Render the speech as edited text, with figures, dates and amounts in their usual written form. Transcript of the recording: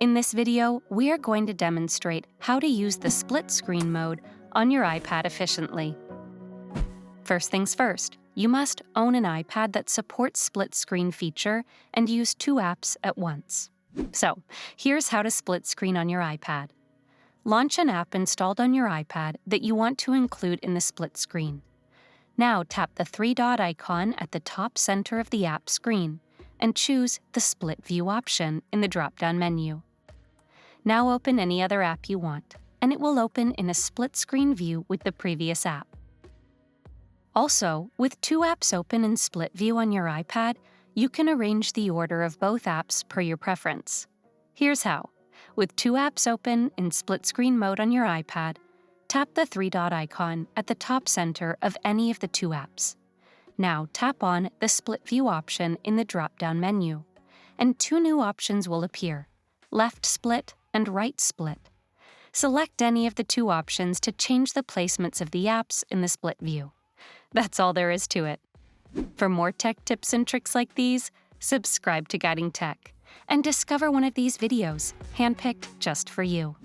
In this video, we are going to demonstrate how to use the split screen mode on your iPad efficiently. First things first, you must own an iPad that supports split screen feature and use 2 apps at once. So, here's how to split screen on your iPad. Launch an app installed on your iPad that you want to include in the split screen. Now tap the 3-dot icon at the top center of the app screen and choose the Split View option in the drop-down menu. Now open any other app you want, and it will open in a split screen view with the previous app. Also, with 2 apps open in split view on your iPad, you can arrange the order of both apps per your preference. Here's how. With 2 apps open in split screen mode on your iPad, tap the 3-dot icon at the top center of any of the 2 apps. Now tap on the Split View option in the drop-down menu, and 2 new options will appear, Left Split and Right Split. Select any of the 2 options to change the placements of the apps in the split view. That's all there is to it. For more tech tips and tricks like these, subscribe to Guiding Tech and discover one of these videos, handpicked just for you.